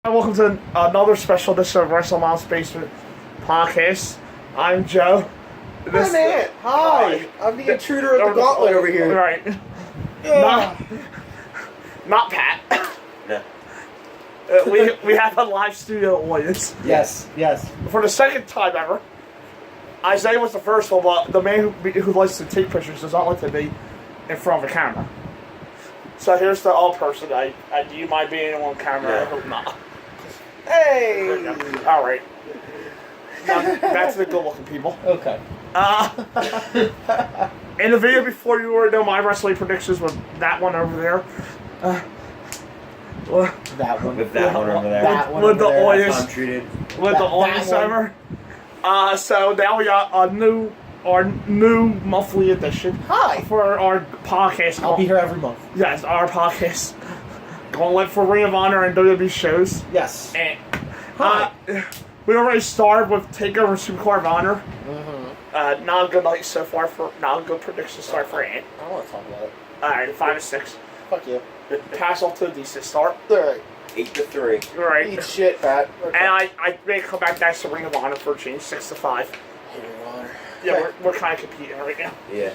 Welcome to another special edition of Wrestlemania's Basement Podcast. I'm Joe. Hi, man. Hi. I'm the intruder of the gauntlet over here. Right. Not Pat. No. We have a live studio audience. Yes. For the second time ever. Isaiah was the first one, but the man who likes to take pictures does not like to be in front of a camera. So here's the all person. Do you mind being on camera? No. I hope not. Hey. Alright. Now, back to the good looking people. Okay. In the video before, you already know my wrestling predictions with that one over there. That one. With that one over there. That one with over the there. audience. I'm treated. With the audience over. So now we got our new monthly edition. Hi. For our podcast. I'll be here every month. Yes, our podcast. Going for Ring of Honor and WWE shows. Yes. And, Hi. we already started with TakeOver Supercard of Honor. Mm-hmm. Not a good night so far not a good prediction start for Ant. I don't want to talk about it. Alright, 5-6. Fuck you. Pass off to a decent start. Alright. 8-3. Right. Eat shit, Pat. Okay. And I may come back next to Ring of Honor for a change, 6-5. Ring of Honor. Yeah, Okay. we're kind of competing right now. Yeah.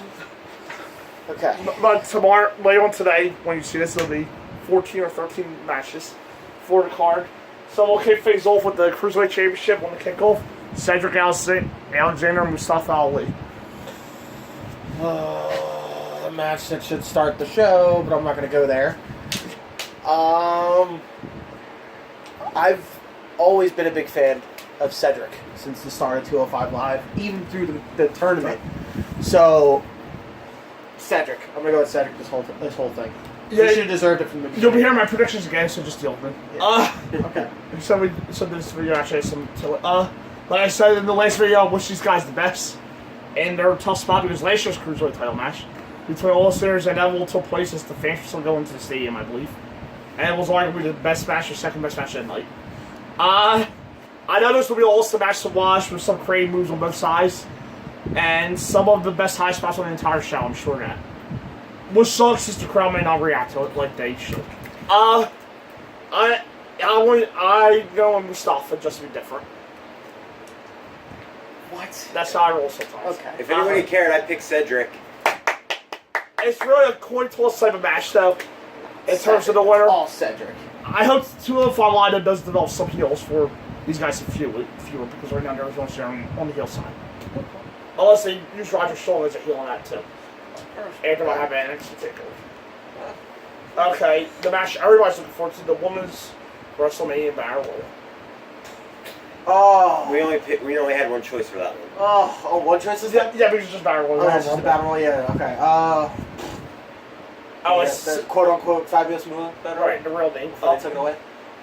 Okay. But tomorrow, later on today, when you see this, it'll be 14 or 13 matches for the card. So we'll kick things off with the Cruiserweight Championship on the kickoff. Cedric Alexander and Mustafa Ali. A match that should start the show, but I'm not going to go there. I've always been a big fan of Cedric since the start of 205 Live, even through the tournament. So, Cedric. I'm going to go with Cedric this whole thing. Yeah, He should have deserved it from the beginning. You'll be hearing my predictions again, so just deal with them. Yeah. Okay. So this video actually has some to it. Like I said in the last video, I wish these guys the best. And they're a tough spot because last year's Cruiserweight title match between All Stars and Neville took place as the fans were still going to the stadium, I believe. And it was arguably the best match or second best match of the night. I know this will be an All-Star match to watch with some crazy moves on both sides. And some of the best high spots on the entire show, I'm sure of that. What sucks is the crowd may not react to it like they should. I go on Mustafa just to be different. What? That's how I roll sometimes. Okay. If anybody cared, I'd pick Cedric. It's really a coin toss type of match, though, in terms of the winner. All Cedric. I hope 205 Live does develop some heels for these guys to fewer because right now they're on the heel side. Unless they use Roger Strong as a heel on that, too. After I have an NXT takeover. Okay, the match everybody's looking forward to, the Women's Wrestlemania Battle Royal. Oh. We only had one choice for that one. Oh, one choice is that? Yeah, because it's just Battle Royal. Oh, it's just a battle royal. Yeah. Okay. It's the quote unquote fabulous Moolah battle. right, the real name. I'll take it away.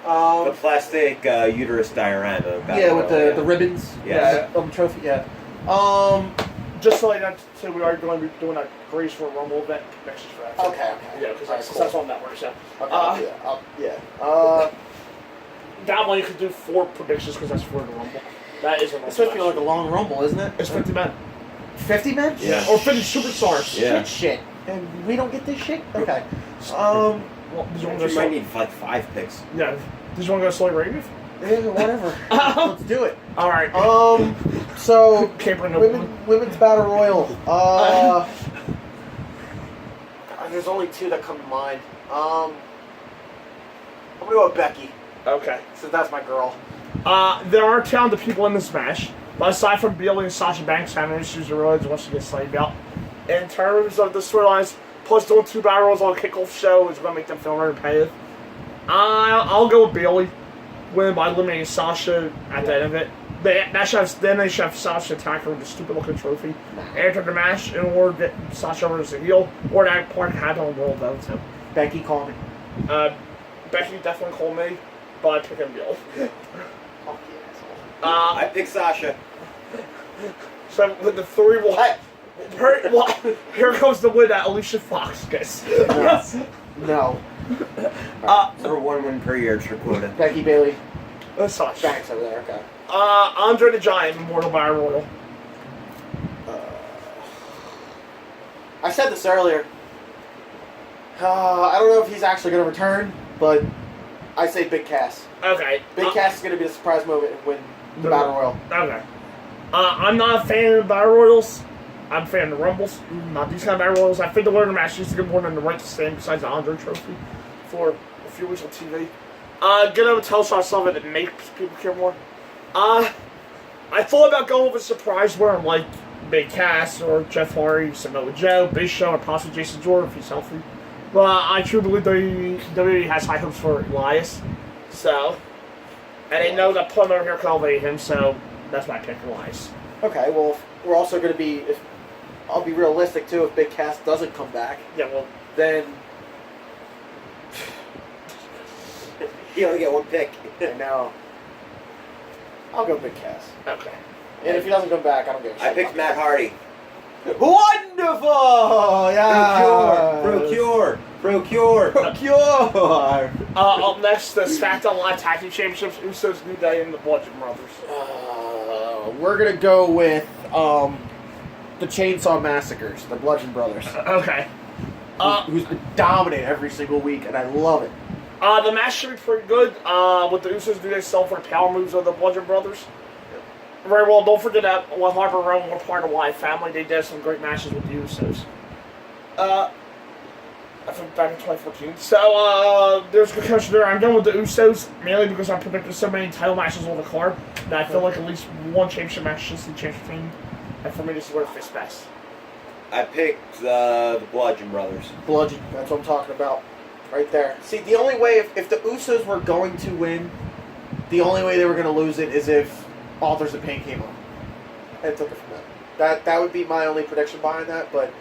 The plastic uterus diorama. Yeah, with the ribbons. Yes. Yeah. Trophy. Yeah. Just so like that, so we are going to be doing a Grace for a Rumble event next year for that. Okay. Yeah, because Alright, that's on network. So Okay. that one you could do 4 predictions because that's for the Rumble. That is a Rumble. It's supposed to be like a long rumble, isn't it? It's 50 men. 50 men? Yeah. Or 50 superstars. Yeah. Shit. And we don't get this shit? Okay. Well, did you want to You go might need like 5 picks. Yeah. Did you want to go Soy Arabia? Yeah, whatever. Let's do it. All right. So Can't bring no women's battle royal. There's only 2 that come to mind. I'm gonna go with Becky, Okay. since that's my girl. There are talented people in this match, but aside from Bayley and Sasha Banks having issues with roads once she gets slighted out, in terms of the storylines, plus doing 2 battle royals on a kickoff show is going to make them feel very repetitive. I'll go with Bayley, winning by eliminating Sasha at the end of it. Then they should have Sasha attack her with a stupid looking trophy after the match in order to get Sasha over as a heel, or that part had on World though too. Becky, call me. Becky definitely called me, but I pick him Bill. Fuck you, asshole. I pick Sasha. So with the 3 here comes the win that Alicia Fox gets. Yes. No. For 1 win per year, true quota. Becky, Bailey, Sasha. Banks over there. Okay. Andre the Giant, Immortal Battle Royal. I said this earlier. I don't know if he's actually going to return, but I say Big Cass. Okay. Big Cass is going to be the surprise moment and win the Battle Royal. Okay. I'm not a fan of the Battle Royals. I'm a fan of the Rumbles. Not these kind of Battle Royals. I think the winner match needs to get more than the right to stand besides the Andre Trophy for a few weeks on TV. Get over tell shot something that makes people care more. I thought about going with a surprise winner like Big Cass or Jeff Hardy, Samoa Joe, Big Show, or possibly Jason Jordan if he's healthy. But I truly believe WWE has high hopes for Elias. So, and they know that putting over here can elevate him, so that's my pick, Elias. Okay, well, we're also going to be, I'll be realistic too, if Big Cass doesn't come back, Yeah, well, then You only get one pick. now I'll go Big Cass. okay. And if he doesn't come back, I don't give a shit. I picked Matt Hardy. Wonderful! Yeah! Procure! Procure! Procure! Up next, the SmackDown Live Tag Team Championships, Usos, New Day, and the Bludgeon Brothers. We're going to go with the Chainsaw Massacres, the Bludgeon Brothers. Okay. Who's been dominant every single week, and I love it. The match should be pretty good. With the Usos, New Day selling for power moves of the Bludgeon Brothers. Very well, don't forget that when Harper and Rowan were part of the Wyatt family, they did some great matches with the Usos. I think back in 2014. So, there's a good question there. I'm going with the Usos, mainly because I'm predicting so many title matches on the card that I feel like at least one championship match is the championship team. And for me, this is where it fits best. I picked the Bludgeon Brothers. Bludgeon, that's what I'm talking about. Right there. See, the only way, if the Usos were going to win, the only way they were going to lose it is if Authors of Pain came on and took it from them. That would be my only prediction behind that, but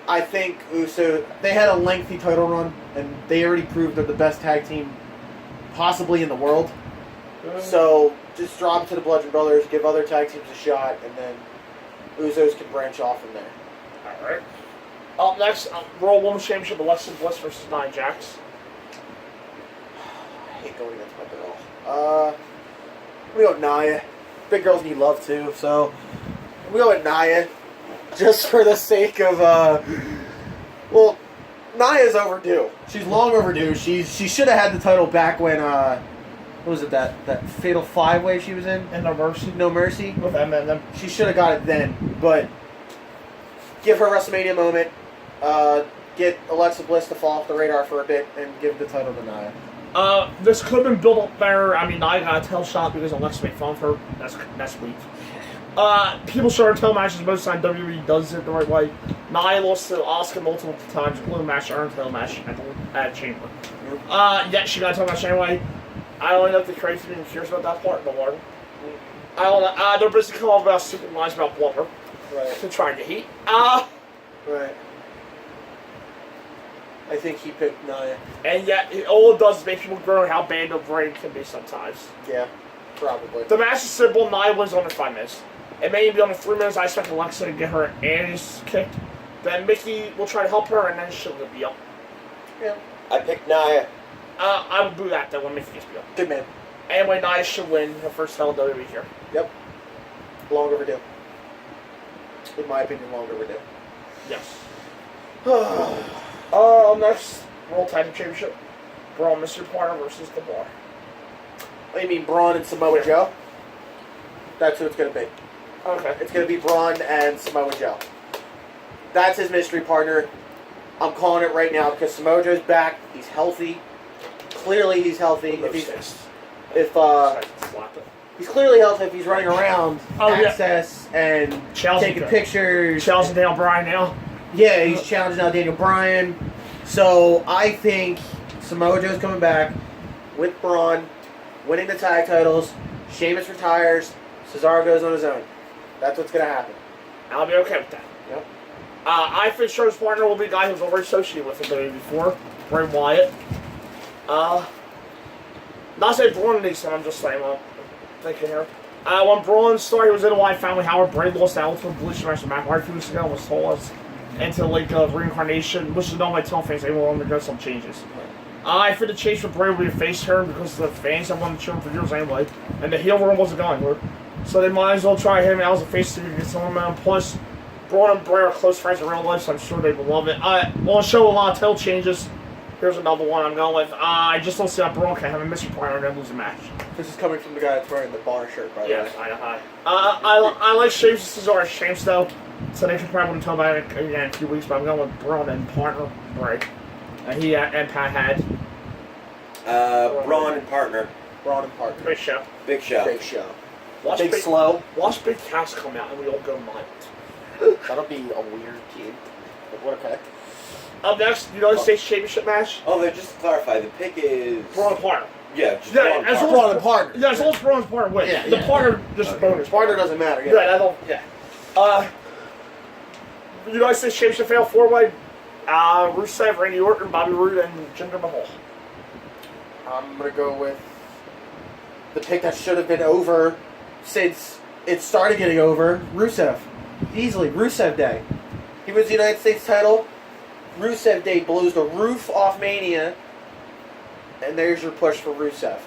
I think they had a lengthy title run, and they already proved they're the best tag team possibly in the world. So just drop it to the Bludgeon Brothers, give other tag teams a shot, and then Usos can branch off from there. Alright. Up next, Royal Women's Championship, Alexa Bliss versus Nia Jax. I hate going against my girl. We go with Nia. Big girls need love too, so we go with Nia. Just for the sake of, well, Nia's overdue. She's long overdue. She should have had the title back when, what was it, that Fatal 5-Way she was in? And No Mercy. No Mercy. With them and them. She should have got it then, but give her a WrestleMania moment. Get Alexa Bliss to fall off the radar for a bit and give the title to Nia. This could have been built up better. I mean, Nia got a tail shot because Alexa made fun of her. That's weak. People started title matches most of the time. WWE does it the right way. Nia lost to Asuka multiple times, including a match, earned title match at Chamber. Yet she got a title match anyway. I don't know if the crazy even cares about that part, but Lord. I don't know. They're basically coming up about stupid lines about Blubber. Right. To try and get heat. Right. I think he picked Nia. And yet, all it does is make people grow how bad the brain can be sometimes. Yeah, probably. The match is simple. Nia wins under 5 minutes. It may be under 3 minutes. I expect Alexa to get her ass kicked. Then Mickey will try to help her, and then she'll get beat up. Yeah. I picked Nia. I would do that, though, when Mickey gets beat up. Good man. Anyway, Nia should win her first title WWE here. Yep. Long overdue. In my opinion, long overdue. Yes. Next, World Tag Team Championship. Braun Mystery Partner versus The Bar. What do you mean, Braun and Samoa Joe? That's who it's going to be. Okay. It's going to be Braun and Samoa Joe. That's his mystery partner. I'm calling it right now because Samoa Joe's back. He's healthy. Clearly he's healthy. He's clearly healthy if he's running around, access, and taking pictures. Challenging Daniel Bryan now. Yeah, he's challenging now Daniel Bryan. So I think Samoa Joe's coming back with Braun, winning the tag titles. Sheamus retires. Cesaro goes on his own. That's what's going to happen. I'll be okay with that. Yep. I think Show's partner will be a guy who's already associated with him before. Bray Wyatt. Not saying Braun needs him, I'm just saying, thinking here. When Braun started, he was in the Wyatt family. Howard Bray lost the Ultimate Evolution match to Matt Hardy a few weeks ago and was told us into like reincarnation, which is known by telling fans they will undergo some changes. I think the change for Bray will be a face turn because the fans have wanted to cheer him for years anyway, and the heel run wasn't going anywhere. So they might as well try him out as a face to get some momentum. Plus, Braun and Bray are close friends in real life, so I'm sure they will love it. On the show, a lot of title changes. Here's another one I'm going with. I just don't see how Braun can have a mystery partner and then lose a match. This is coming from the guy that's wearing the bar shirt, by the way. Yes, I know. I like Sheamus and Cesaro Sheamus though, so they should probably want to talk about it again in a few weeks. But I'm going with Braun and partner break. He and Pat had. Braun and partner. Braun and partner. Great show. Big show. Big show. Watch Big slow. Watch Big Cass come out and we all go mild. That'll be a weird team. But what okay. Up next, United States Championship match. Oh, just to clarify, the pick is... Braun and partner. Yeah, just Yeah, Braun as partner. Braun and partner. Yeah, as long as Braun's partner wins. Yeah, the yeah. partner just a bonus. Partner doesn't matter. Yeah. Yeah, I don't. Yeah. United States Championship fail 4-way. Rusev, Randy Orton, Bobby Roode, and Jinder Mahal. I'm gonna go with the pick that should have been over since it started getting over. Rusev, easily Rusev Day. He wins the United States title. Rusev Day blows the roof off Mania, and there's your push for Rusev.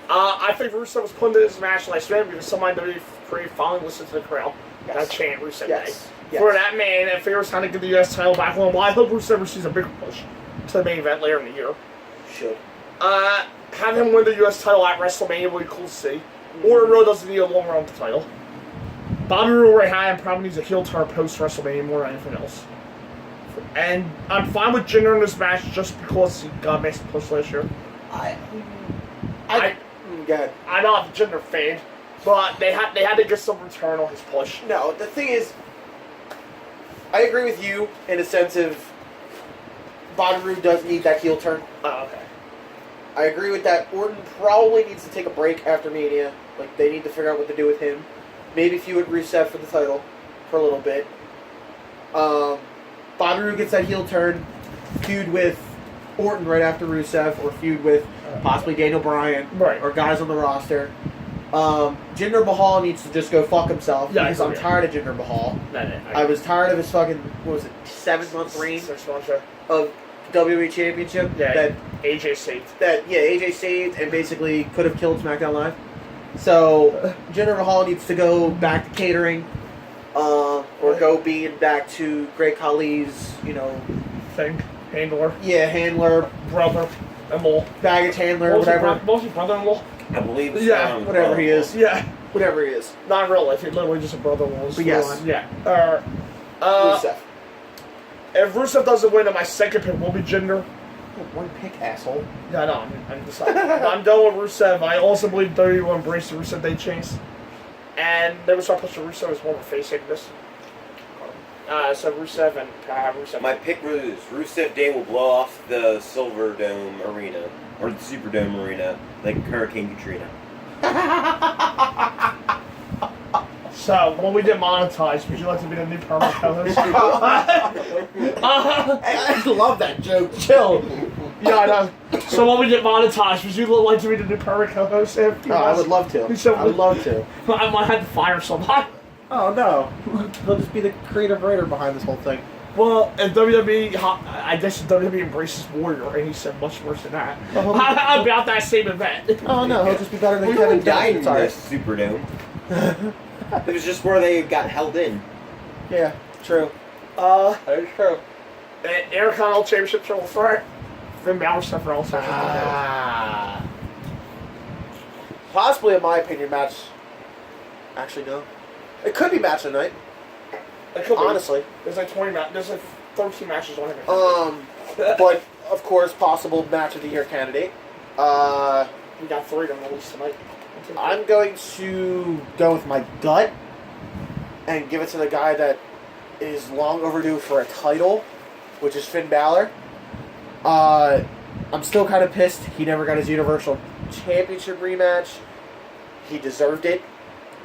I think Rusev was put into this match last night because somebody in WWE finally listened to the crowd. Yes. That chant Rusev Yes. Day. Yes. For that man, if he was trying to get the U.S. title back on, well, I hope Rusev receives a big push to the main event later in the year. Should. Have him win the U.S. title at WrestleMania would be cool to see. Orton really doesn't need a long run with the title. Bobby Roode right high and probably needs a heel turn post WrestleMania more than anything else. And I'm fine with Jinder in this match just because he got a massive push last year. Go ahead. I'm not a Jinder fan, but they had to get some return on his push. No, the thing is, I agree with you in a sense of Bobby Roode does need that heel turn. Oh, okay. I agree with that. Orton probably needs to take a break after Mania. Like, they need to figure out what to do with him. Maybe feud Rusev for the title for a little bit. Bobby Roode gets that heel turn. Feud with Orton right after Rusev, or feud with possibly Daniel Bryan, Right. or guys on the roster. Jinder Mahal needs to just go fuck himself, Yeah, because I'm yeah. tired of Jinder Mahal. I was tired of his fucking, what was it, 7-month reign 6 months, yeah. of WWE Championship. Yeah, That AJ saved. AJ saved and basically could have killed SmackDown Live. So Jinder Mahal needs to go back to catering, or go being back to Great Khali's, Thing. Handler. handler, Brother. And more. baggage handler, whatever, Mostly brother-in-law. I believe it's Yeah, whatever he is, Yeah. whatever he is. Not in real life. He's literally just a brother-in-law. But yes. Yeah. Rusev. If Rusev doesn't win, then my second pick will be Jinder. One pick, asshole. Yeah, no, I'm deciding. I'm going with Rusev. I also believe WWE will embrace the Rusev Day chase. And they will start pushing Rusev as more of a face in this. So Rusev and Rusev. My pick was Rusev Day will blow off the Silver Dome Arena, or the Superdome Arena, like Hurricane Katrina. So, when we get monetized, would you like to be the new permanent co-host? I love that joke. Chill. Yeah, I know. So when we get monetized, would you like to be the new permanent co-host? I would love to. I would love to. I might have to fire somebody. Oh no, he'll just be the creative writer behind this whole thing. Well, if WWE, I guess if WWE embraces Warrior, and he said much worse than that. About that same event. Oh no, he'll just be better than We Kevin only died in Sorry. the Superdome. It was just where they got held in. Yeah, true. That That is true. Intercontinental Championship triple threat. Finn Balor stuff for all Possibly, in my opinion, match. Actually, no. It could be match of the night. It could be. Honestly. There's like 20 matches. There's like 13 matches on it. But of course, possible match of the year candidate. We got 3 of them at least tonight. I'm going to go with my gut and give it to the guy that is long overdue for a title, which is Finn Balor. I'm still kind of pissed he never got his Universal Championship rematch. He deserved it.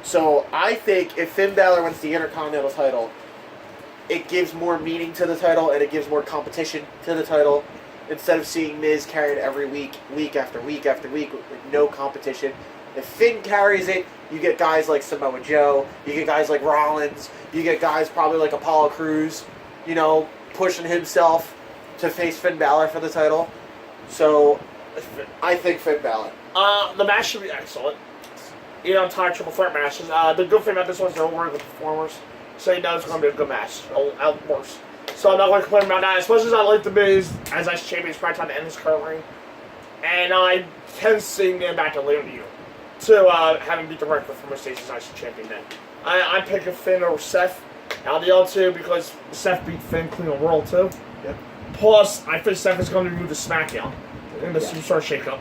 So I think if Finn Balor wins the Intercontinental title, it gives more meaning to the title and it gives more competition to the title. Instead of seeing Miz carried every week, week after week after week with no competition. If Finn carries it, you get guys like Samoa Joe, you get guys like Rollins, you get guys probably like Apollo Crews, pushing himself to face Finn Balor for the title. So, I think Finn Balor. The match should be excellent. I'm tired of triple threat matches. The good thing about this one is they're all working with performers. So it's going to be a good match. Worse. So I'm not going to complain about that. As much as I like the Miz as Ice Champion, it's probably time to end this current reign. And I can see him back to later in the year. To having beat the record for most days as Ice Champion then. I'm picking Finn over Seth out of the other two because Seth beat Finn clean on World too. Yep. Plus, I think Seth is going to move to SmackDown in the Superstar Shakeup.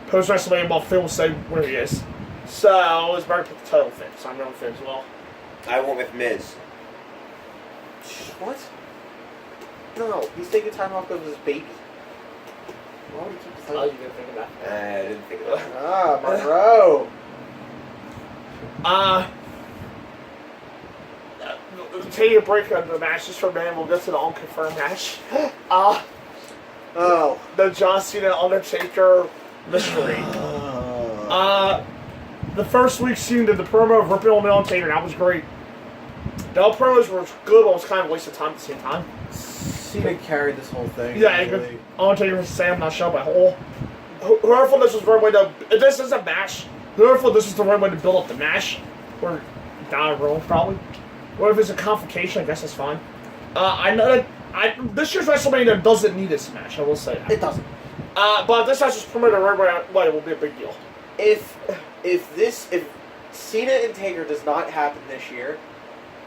Post WrestleMania, while Finn will say where he is. So it's better to pick the title Finn. So I'm going with Finn as well. I went with Miz. What? No, he's taking time off because of his baby. Why would he keep the Oh, title? you didn't think of that. I didn't think of that. Ah, Monroe. Take a break on the match just for a minute. We'll get to the unconfirmed match. Oh. The John Cena Undertaker mystery. The first week scene did the promo of ripping on the Undertaker. That was great. The all promos were good, but it was kind of a waste of time at the same time. Cena carried this whole thing. Yeah, really. Undertaker was Sam, not show by whole. Whoever thought this was the right way to. If this is a match, whoever thought this was the right way to build up the match, or down wrong probably. Or if it's a complication, I guess that's fine. I know that this year's WrestleMania doesn't need this match. I will say that. It doesn't. But if this match is promoted the right way, it will be a big deal. If Cena and Taker does not happen this year,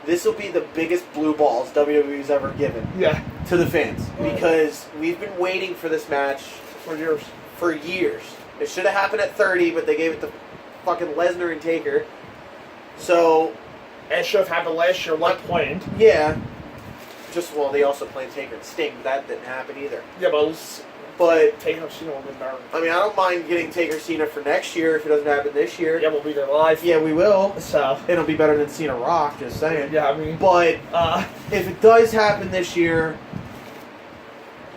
this will be the biggest blue balls WWE's ever given Yeah, to the fans because we've been waiting for this match for years. for years. It should have happened at 30, but they gave it to fucking Lesnar and Taker. So, And it should have happened last year, like planned. yeah. They also played Taker and Sting, but that didn't happen either. Yeah, but it was But, taking up Cena a little bit better. I mean, I don't mind getting Taker Cena for next year if it doesn't happen this year. Yeah, we'll be there live. Yeah, we will. So, It'll be better than Cena Rock, just saying. yeah, I mean, But, if it does happen this year,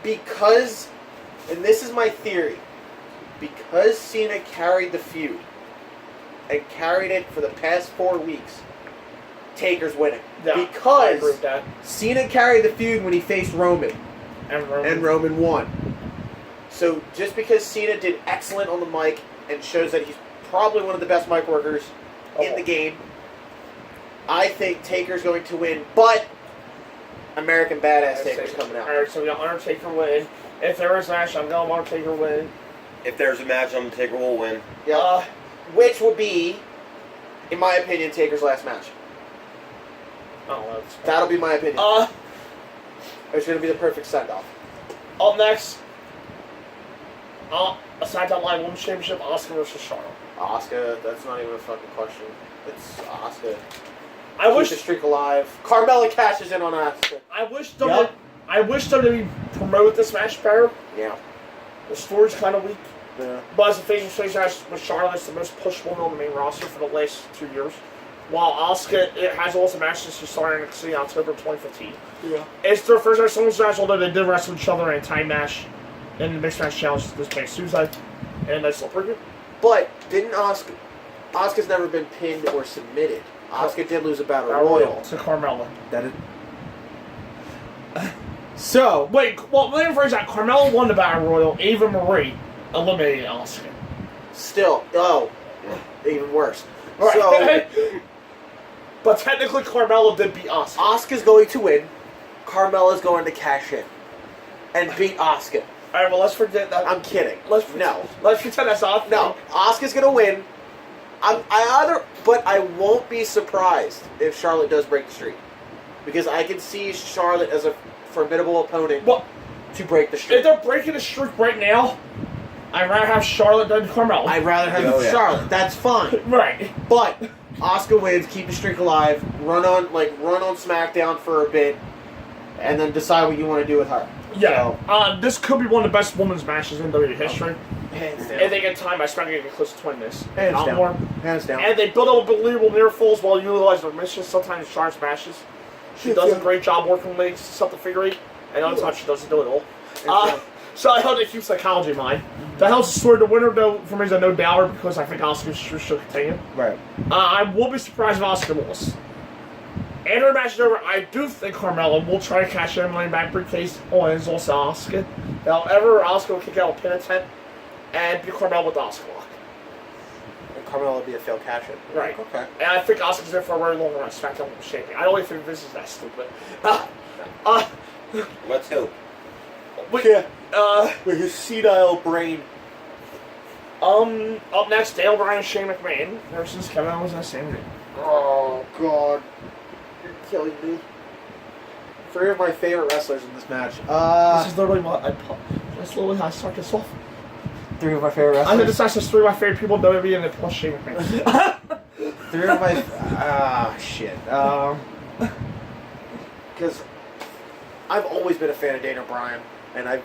because, and this is my theory, because Cena carried the feud and carried it for the past 4 weeks, Taker's winning. yeah, I Because agree with that. Cena carried the feud when he faced Roman, And Roman won. So just because Cena did excellent on the mic and shows that he's probably one of the best mic workers in the game, I think Taker's going to win, but American Badass Taker's coming out. Alright, so we got Undertaker win. If there is a match, I'm going Undertaker win. If there's a match, Undertaker will win. Yeah. Which will be, in my opinion, Taker's last match. Oh, That'll be my opinion. It's going to be the perfect send-off. Up next, a SmackDown Live Women's Championship, Asuka versus Charlotte. Asuka, that's not even a fucking question. It's Asuka. I Keep wish the streak alive. Carmella cashes in on Asuka. I wish WWE promote this match better. Yeah. The story's kind of weak. Yeah. But as a face match with Charlotte, it's the most pushed woman on the main roster for the last 2 years. While Asuka, it has also matches since she started NXT in October 2015. Yeah. It's their first singles match, although they did wrestle each other in a time match in the Mixed Match Challenge this past Tuesday. And that's still pretty good. But didn't Asuka's never been pinned or submitted. Asuka did lose a Battle Royal. To Carmella. That is. So Wait, well, let me rephrase that. Carmella won the Battle Royal. Ava Marie eliminated Asuka. still, even worse. Right. So But technically, Carmella did beat Asuka. Asuka's going to win. Carmella's going to cash in and beat Asuka. All right, well, let's forget that. I'm kidding. Let's pretend that's off. No, Asuka's gonna win. But I won't be surprised if Charlotte does break the streak, because I can see Charlotte as a formidable opponent to break the streak. If they're breaking the streak right now, I'd rather have Charlotte than Carmella. I'd rather have Charlotte. That's fine. Right. But Asuka wins, keep the streak alive, run on SmackDown for a bit, and then decide what you want to do with her. Yeah. So, this could be one of the best women's matches in WWE history. Hands down. And they get time by SmackDown get close to 20 minutes. Hands Not down. more. Hands down. And they build up believable near falls while utilizing their missions. Sometimes in Charlotte's matches. She does a great job working legs, something to figure eight. And other times she doesn't do it all. So I hope they keep psychology in mind. That helps the story. The winner, though, for me, is a no doubter because I think Asuka's should continue. Right. I will be surprised if Asuka loses. After the match is over, I do think Carmella will try to cash in money back briefcase Owens, also Asuka. However, Asuka will kick out a pin attempt and beat Carmella with the Asuka lock. And Carmella would be a failed cash in. Right. Okay. And I think Asuka's there for a very long run. SmackDown Women's Champion. I don't even think this is that stupid. Let's hope. Yeah. With his senile brain. Up next, Daniel Bryan and Shane McMahon versus Kevin Owens and Sami Zayn. Oh, God. You're killing me. 3 of my favorite wrestlers in this match. This is literally that's literally how I start this off. 3 of my favorite I wrestlers? think this is 3 of my favorite people in WWE and then plus Shane McMahon. 3 of my... shit. Because I've always been a fan of Daniel Bryan, and I've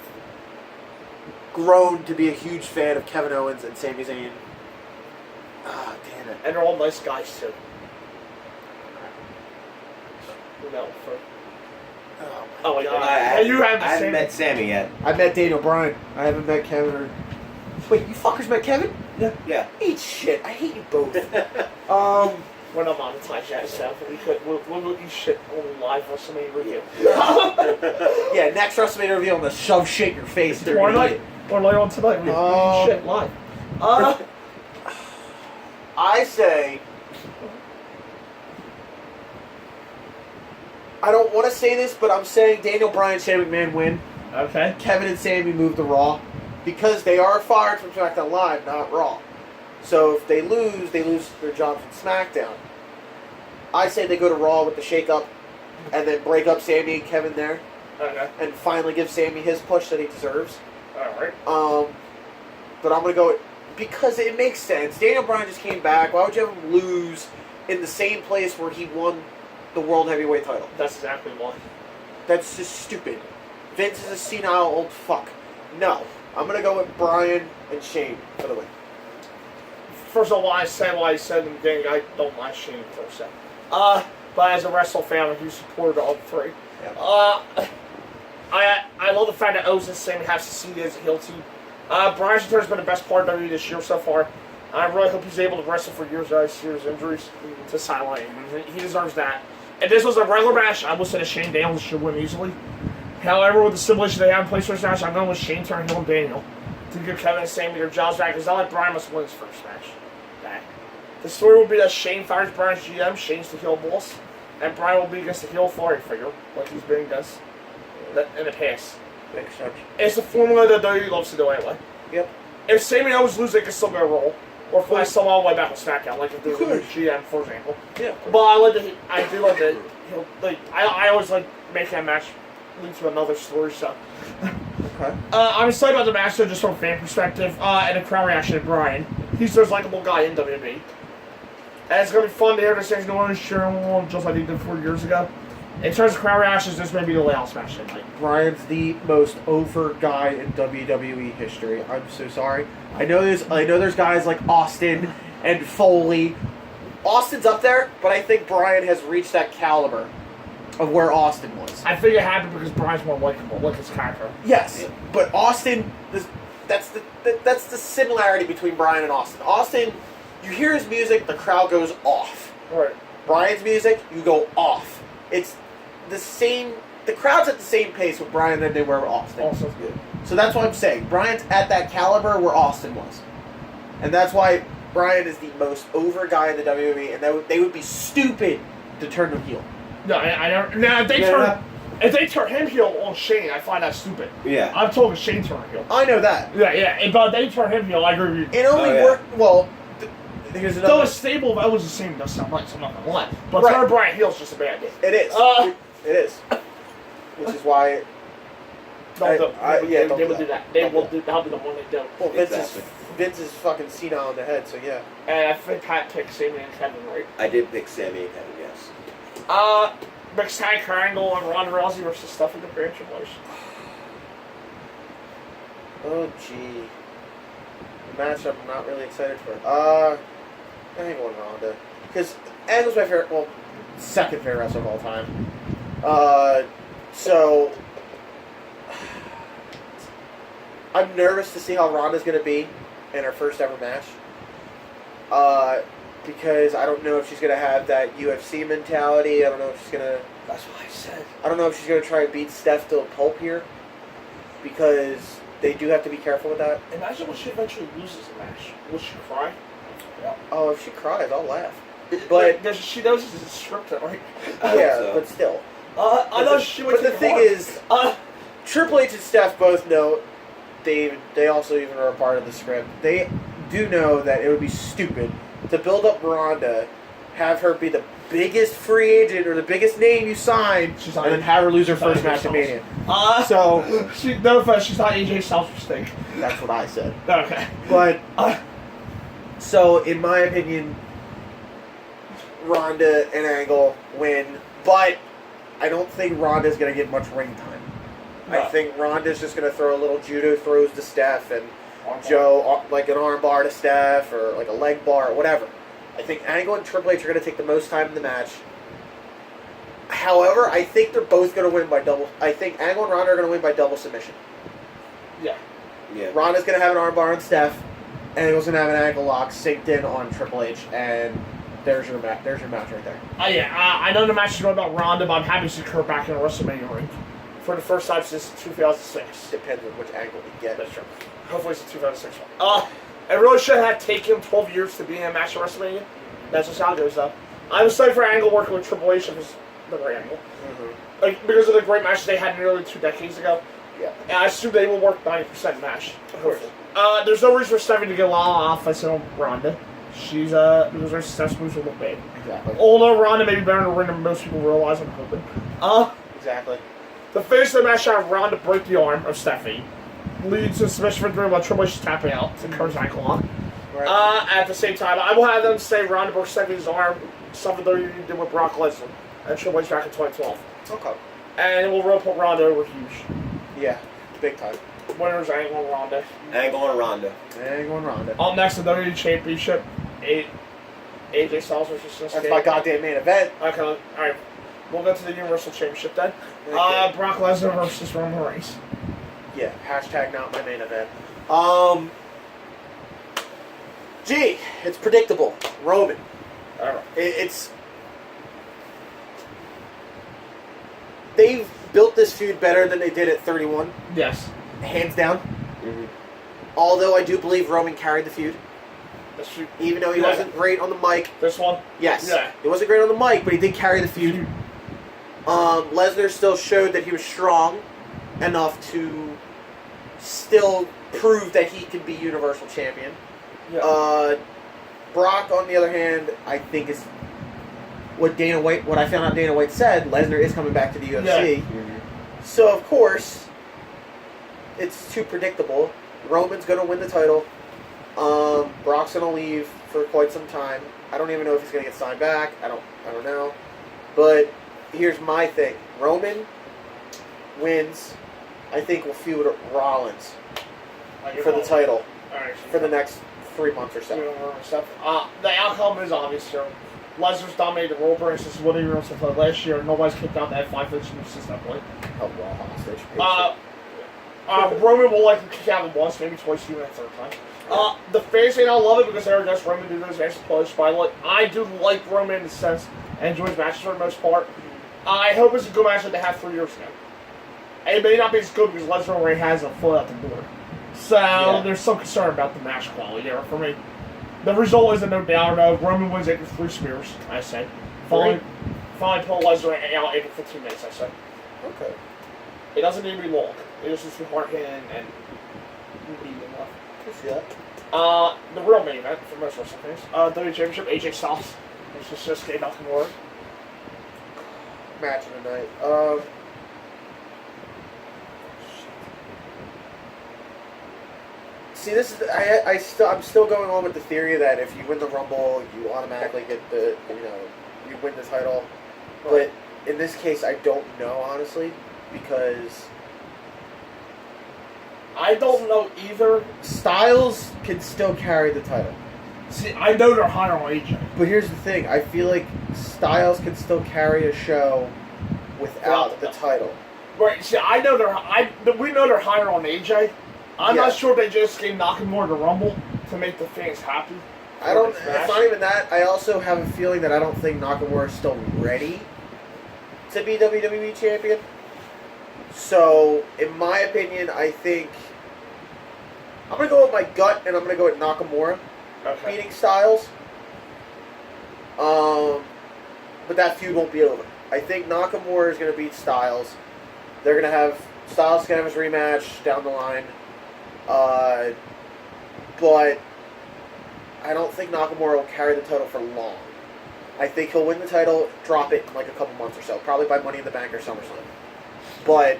grown to be a huge fan of Kevin Owens and Sami Zayn. Damn it. And they're all nice guys, too. No, for... Oh my God! You haven't met Sammy yet. I met Daniel Bryan. I haven't met Kevin. Wait, you fuckers met Kevin? Yeah. Eat shit. I hate you both. We're not monetized yet, so we'll eat shit on live WrestleMania review. Yeah, next WrestleMania review, I'm gonna shove shit in your face. Or later on tonight, we eat shit live. I say. I don't want to say this, but I'm saying Daniel Bryan and Shane McMahon win. Okay. Kevin and Sami move to Raw because they are fired from SmackDown Live, not Raw. So if they lose their job from SmackDown. I say they go to Raw with the shake-up and then break up Sami and Kevin there. Okay. And finally give Sami his push that he deserves. Alright. But I'm going to go because it makes sense. Daniel Bryan just came back. Why would you have him lose in the same place where he won the World Heavyweight title? That's exactly why. That's just stupid. Vince is a senile old fuck. No. I'm going to go with Bryan and Shane for the win. First of all, why I said in the beginning, I don't mind Shane per se. But as a wrestling fan, I'm a huge supporter of all 3. Yeah. I love the fact that Owens and Sami have succeeded as a heel team. Bryan's return has been the best part of WWE this year so far. I really hope he's able to wrestle for years without serious injuries to sideline him. He deserves that. If this was a regular match, I would say that Shane Daniels should win easily. However, with the stipulation they have in place for this match, I'm going with Shane turning heel and Daniel to give Kevin and Sami their jobs back. It's not like Bryan must win his first match. Okay. The story will be that Shane fires Bryan's GM, Shane's the heel boss, and Bryan will be against the heel authority figure, like he's been against in the past. Makes sense. It's the formula that WWE loves to do anyway. Yep. If Sami Owens loses, they can still get a roll. Or fly someone all the way back on SmackDown, like if they're the GM, for example. Yeah. But I do like that. I always like making that match lead to another story. So. Okay. I'm excited about the match, though, just from a fan perspective, and the crowd reaction to Bryan. He's the most likable guy in WWE. And it's gonna be fun to hear this thing's going on, just like he did 4 years ago. In terms of crowd reactions, this may be the last match tonight. Bryan's the most over guy in WWE history. I'm so sorry. I know there's guys like Austin and Foley. Austin's up there, but I think Bryan has reached that caliber of where Austin was. I think it happened because Bryan's more likable, like his character. Yes, but Austin, that's the similarity between Bryan and Austin. Austin, you hear his music, the crowd goes off. Right. Bryan's music, you go off. It's the same. The crowd's at the same pace with Bryan than they were with Austin. Also good. So that's what I'm saying. Bryan's at that caliber where Austin was. And that's why Bryan is the most over guy in the WWE, and they would be stupid to turn him heel. No, I don't. Now, if they turn him heel on Shane, I find that stupid. Yeah. I'm talking Shane turn him heel. I know that. Yeah. But they turn him heel, I agree with you. It only worked. Well, here's Though another. a stable of Owens and Sami does sound nice, I'm not gonna lie. But Right. turning Bryan heel is just a bad idea. It is. It is. Which is why. They don't would do that. That'll be the one they do. Well, Exactly. Vince is fucking senile in the head, so yeah. And I think Pat picked Sami and Kevin, right? I did pick Sammy and Kevin, yes. Next time, Triangle and Ronda Rousey versus Stephanie the Grand Tribulation. Oh gee. The matchup I'm not really excited for. I think one Ronda. Because Anne was my favorite, well, second favorite wrestler of all time. So I'm nervous to see how Ronda's gonna be in her first ever match. Because I don't know if she's gonna have that UFC mentality. I don't know if she's gonna. That's what I said. I don't know if she's gonna try and beat Steph to a pulp here. Because they do have to be careful with that. Imagine when she eventually loses a match. Will she cry? Yeah. Oh, if she cries, I'll laugh. But she knows it's scripted, right? yeah, so. but still. I know she would. But the thing is, Triple H and Steph both know. They also even are a part of the script. They do know that it would be stupid to build up Ronda, have her be the biggest free agent or the biggest name you sign, and then have her lose her first match at Mania. So she's not AJ Styles' mistake. That's what I said. Okay, but so in my opinion, Ronda and Angle win, but I don't think Ronda's going to get much ring time. No. I think Ronda's just going to throw a little judo throws to Steph and Joe, like an arm bar to Steph or like a leg bar or whatever. I think Angle and Triple H are going to take the most time in the match. However, I think they're both going to win by double. I think Angle and Ronda are going to win by double submission. Yeah. Ronda's going to have an arm bar on Steph. Angle's going to have an ankle lock synced in on Triple H, and there's your match. There's your match right there. I know the match is going about Ronda, but I'm happy to see her back in a Wrestlemania ring for the first time since 2006. Depends on which angle we get. That's true. Hopefully it's a 2006 one. It really should have taken 12 years to be in a match at WrestleMania. That's just how it goes, though. I'm excited for Angle working with Triple H because the great Angle. Mm-hmm. Like, because of the great matches they had nearly 2 decades ago. Yeah. And I assume they will work 90% match. Of course. There's no reason for Stephanie to get a lot of offense on Ronda. She's, because her success moves will look bad. Exactly. Although Ronda may be better in the ring than most people realize, I'm hoping. Exactly. The finish of the match had Ronda break the arm of Stephanie. Leads to submission for 3 while Triple H is tapping out to Kurt's ankle lock. Right. At the same time, I will have them say Ronda broke Stephanie's arm, something they did with Brock Lesnar and Triple H back in 2012. Okay. And it will really put Ronda over huge. Yeah, big time. Winners Angle and Ronda. Angle and Ronda. Angle and Ronda. Up next, the WWE Championship. AJ Styles versus Sasuke. That's my goddamn main event. Okay, alright. We'll go to the Universal Championship then. Okay. Brock Lesnar versus Roman Reigns. Yeah, hashtag not my main event. It's predictable. Roman. Alright. It's... They've built this feud better than they did at 31. Yes. Hands down. Mm-hmm. Although I do believe Roman carried the feud. That's true. Even though he wasn't great on the mic. This one? Yes. Yeah. He wasn't great on the mic, but he did carry the feud. Lesnar still showed that he was strong enough to still prove that he could be Universal Champion. Yeah. Brock, on the other hand, I think is what I found out Dana White said. Lesnar is coming back to the UFC. Yeah. Mm-hmm. So of course, it's too predictable. Roman's gonna win the title. Brock's gonna leave for quite some time. I don't even know if he's gonna get signed back. I don't know. But here's my thing: Roman wins. I think will feud Rollins for the title for the next 3 months or so. The outcome is obvious here. Lesnar's dominated the role breaks. This is what he wants to play last year. Nobody's kicked out that 5 finishing since that point. Oh, Raw hostage. Roman will likely kick out once, maybe twice, even a third time. The fans may not love it because they're against Roman do those matches push, but I do like Roman in the sense and enjoy his matches for the most part. I hope it's a good match that they had 3 years ago. It may not be as good because Lesnar already has a foot out the door. So there's some concern about the match quality there for me. The result is no doubt. Roman wins after 3 spears, I say. Finally pull Lesnar out after 15 minutes, I say. Okay. It doesn't need to be long. It just needs to be hard hitting and medium enough. I see that. The real main event for most wrestling fans. WWE Championship, AJ Styles. It's just Nakamura. Match of the night. See, this is I'm still going on with the theory that if you win the Rumble, you automatically get you win the title. But in this case, I don't know honestly because I don't know either. Styles can still carry the title. See, I know they're higher on AJ. But here's the thing: I feel like Styles can still carry a show without the title. Right. See, I know we know they're higher on AJ. I'm not sure if they just gave Nakamura the Rumble to make the fans happy. It's not even that. I also have a feeling that I don't think Nakamura is still ready to be WWE Champion. So, in my opinion, I think I'm going to go with my gut, and I'm going to go with Nakamura beating Styles. But that feud won't be over. I think Nakamura is going to beat Styles. They're going to have Styles going to have his rematch down the line. But I don't think Nakamura will carry the title for long. I think he'll win the title, drop it in like a couple months or so, probably by Money in the Bank or SummerSlam. But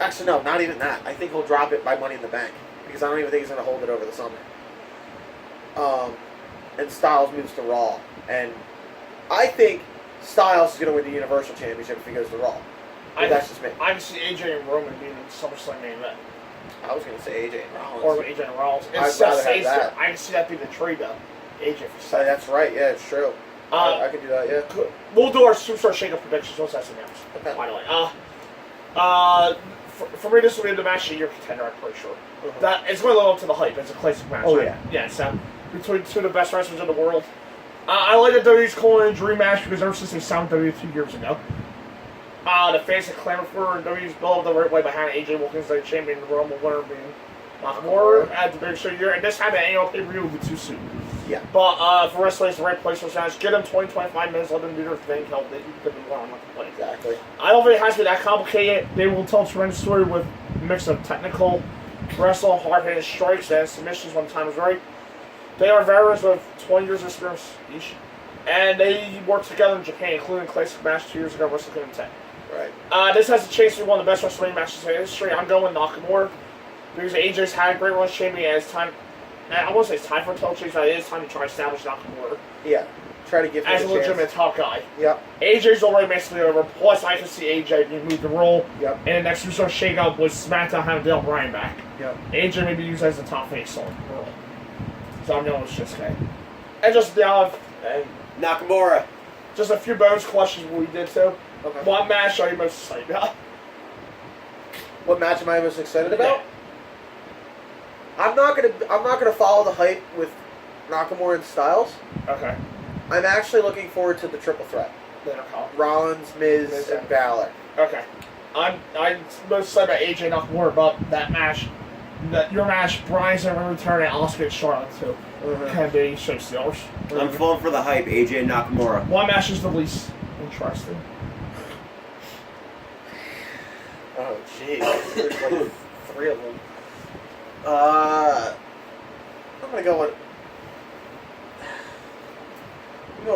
actually, no, not even that. I think he'll drop it by Money in the Bank because I don't even think he's going to hold it over the summer. And Styles moves to Raw, and I think Styles is going to win the Universal Championship if he goes to Raw. But that's just me. I can see AJ and Roman being in SummerSlam main event. I was going to say AJ and Rollins. Or AJ and Rollins. I'd rather have that. I can see that being the trade though. AJ for So that's right. Yeah, it's true. I can do that. Yeah. We'll do our Superstar Shake-Up predictions once that's announced. Okay. By the way, for me, this will be the match of your contender. I'm pretty sure. Mm-hmm. That it's going to live up to the hype. It's a classic match. Oh, right? yeah. Yeah. So between two of the best wrestlers in the world. I like that WWE's calling it a dream match because ever since they signed WWE 2 years ago, the fans have clamored for WWE's build up the right way behind AJ Wilkins, the champion, the Rumble winner being Nakamura at the big show year, and this time the annual pay-per-view would be too soon. Yeah. But for wrestling, it's the right place for match. Get them 20-25 minutes, let them do their thing, help they could be one on the play. Exactly. I don't think it has to be that complicated. They will tell a tremendous story with a mix of technical wrestling, hard-hitting strikes, and submissions when the time is right. They are veterans with 20 years of experience each. And they worked together in Japan, including a classic match 2 years ago, Wrestle Kingdom 10. Right. This has a chance to be one of the best WrestleMania matches in history. I'm going Nakamura because AJ's had a great run champion, and it's time. I won't say it's time for a title change, but it is time to try to establish Nakamura. Yeah. Try to give him as a chance. legitimate top guy. Yep. AJ's already basically over. Plus, I can see AJ being moved to Raw. Yep. And the next Superstar Shake-Up was SmackDown having Dale Bryan back. Yep. AJ may be used as the top face on Raw. So I'm going with Shinsuke. And just and Nakamura. just a few bonus questions we did too. Okay. What match are you most excited about? What match am I most excited about? I'm not gonna follow the hype with Nakamura and Styles. Okay. I'm actually looking forward to the triple threat: Rollins, Miz, and Balor. Okay. I'm most excited about AJ Nakamura about that match. Your match, Bryan's going to return and Oscar and Charlotte too. Can be show stealers. I'm falling for the hype, AJ and Nakamura. One match is the least interesting. Oh, jeez. There's like 3 of them. I'm gonna go with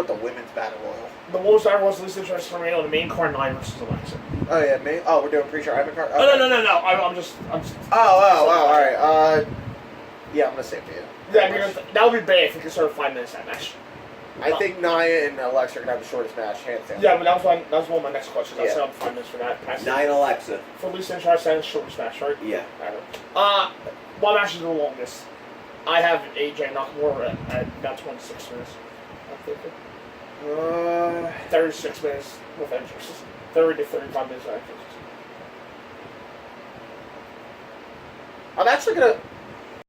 the women's battle royal. The Wolves I was least interested for me on the main card, Nia versus Alexa. Oh yeah, me. Oh, we're doing pre-show Ivan card. Okay. Oh no. I'm just. Oh, all right. Yeah, I'm gonna say it to you. Yeah, because that would be bad if we could start 5 minutes that match. I think Nia and Alexa are gonna have the shortest match, hands down. Yeah, but that was one of my next questions. I Yeah. said I'm 5 minutes for that. Nia and Alexa. For least interested, shortest match, right? Yeah. One match is the longest. I have AJ Nakamura at about 26 minutes. I'm thinking. 36 minutes with entrances. 30 to 35 minutes with entrances. I'm actually gonna